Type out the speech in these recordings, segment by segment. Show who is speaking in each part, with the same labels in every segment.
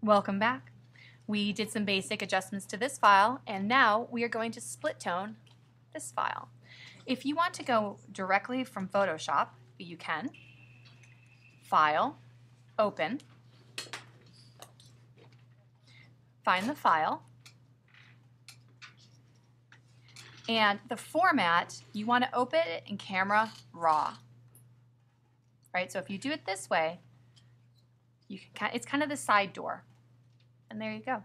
Speaker 1: Welcome back. We did some basic adjustments to this file, and now we are going to split tone this file. If you want to go directly from Photoshop, you can. File, Open, find the file, and the format, you want to open it in Camera Raw. Right? So if you do it this way, it's kind of the side door. And there you go.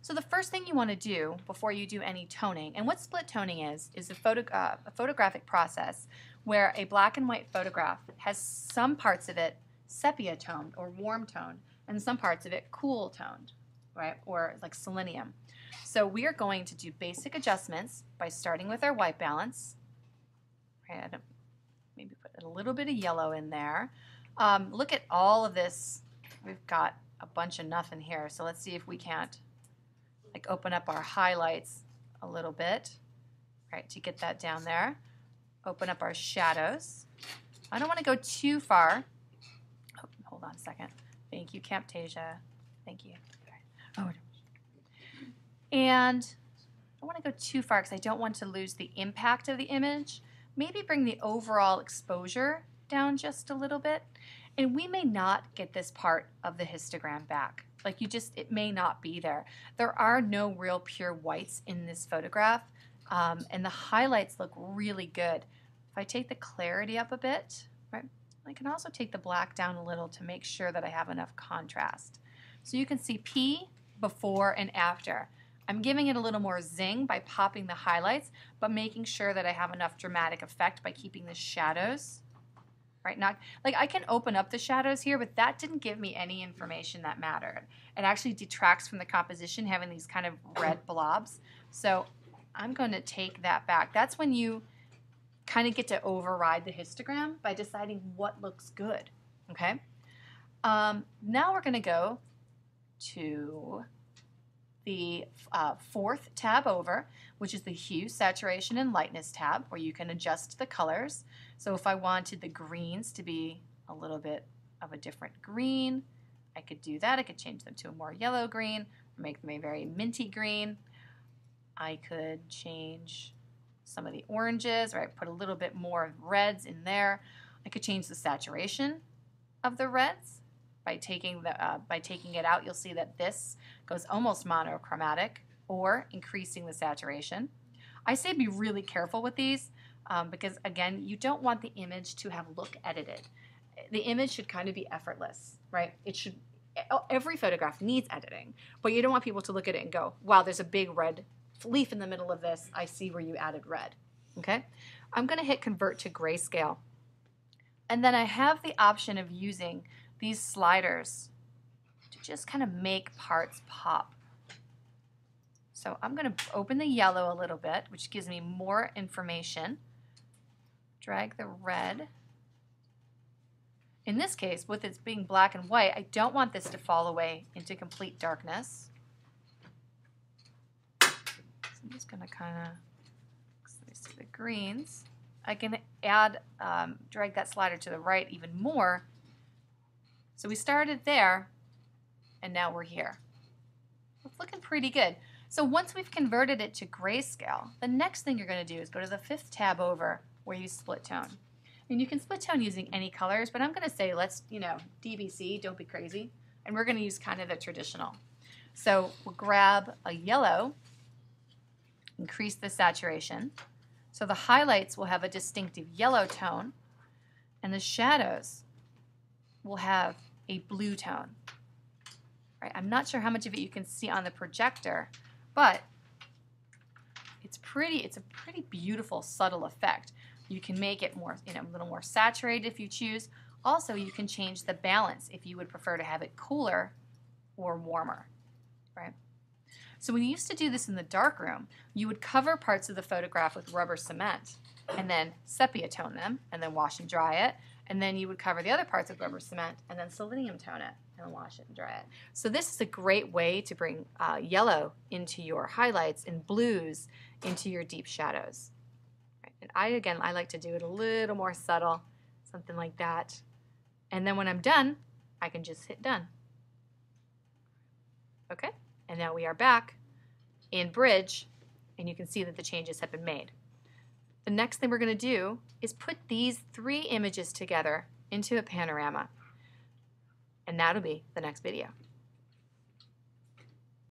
Speaker 1: So the first thing you want to do before you do any toning, and what split toning is a photographic process where a black and white photograph has some parts of it sepia toned or warm toned, and some parts of it cool toned, right? Or like selenium. So we are going to do basic adjustments by starting with our white balance. Right? Maybe put a little bit of yellow in there. Look at all of this. We've got a bunch of nothing here, so let's see if we can't like open up our highlights a little bit, right, to get that down there. Open up our shadows. I don't want to go too far. Oh, hold on a second. Thank you, Camtasia. Thank you. Oh, and I don't want to go too far because I don't want to lose the impact of the image. Maybe bring the overall exposure down just a little bit. And we may not get this part of the histogram back. Like it may not be there. There are no real pure whites in this photograph, and the highlights look really good. If I take the clarity up a bit, right, I can also take the black down a little to make sure that I have enough contrast. So you can see P before and after. I'm giving it a little more zing by popping the highlights, but making sure that I have enough dramatic effect by keeping the shadows. Right, not like I can open up the shadows here, but that didn't give me any information that mattered. It actually detracts from the composition having these kind of red blobs. So I'm going to take that back. That's when you kind of get to override the histogram by deciding what looks good. Okay. Now we're going to go to the fourth tab over, which is the hue, saturation, and lightness tab, where you can adjust the colors. So if I wanted the greens to be a little bit of a different green, I could do that. I could change them to a more yellow green, or make them a very minty green. I could change some of the oranges, or I put a little bit more reds in there. I could change the saturation of the reds. By taking it out, you'll see that this goes almost monochromatic, or increasing the saturation. I say be really careful with these because, again, you don't want the image to have look edited. The image should kind of be effortless, right? Every photograph needs editing, but you don't want people to look at it and go, wow, there's a big red leaf in the middle of this. I see where you added red. Okay? I'm going to hit convert to grayscale. And then I have the option of using these sliders to just kind of make parts pop. So I'm going to open the yellow a little bit, which gives me more information. Drag the red. In this case, with it being black and white, I don't want this to fall away into complete darkness. So I'm just going to kind of see the greens. I can add, drag that slider to the right even more. So we started there, and now we're here. It's looking pretty good. So once we've converted it to grayscale, the next thing you're going to do is go to the fifth tab over where you split tone. And you can split tone using any colors, but I'm going to say let's, DBC, don't be crazy. And we're going to use kind of the traditional. So we'll grab a yellow, increase the saturation. So the highlights will have a distinctive yellow tone, and the shadows will have a blue tone. Right? I'm not sure how much of it you can see on the projector, but it's a pretty beautiful, subtle effect. You can make it more, a little more saturated if you choose. Also, you can change the balance if you would prefer to have it cooler or warmer, right? So when you used to do this in the darkroom, you would cover parts of the photograph with rubber cement and then sepia tone them and then wash and dry it. And then you would cover the other parts with rubber cement and then selenium tone it and wash it and dry it. So this is a great way to bring yellow into your highlights and blues into your deep shadows. Right. And I like to do it a little more subtle, something like that. And then when I'm done, I can just hit done. Okay, and now we are back in Bridge, and you can see that the changes have been made. The next thing we're going to do is put these 3 images together into a panorama, and that'll be the next video.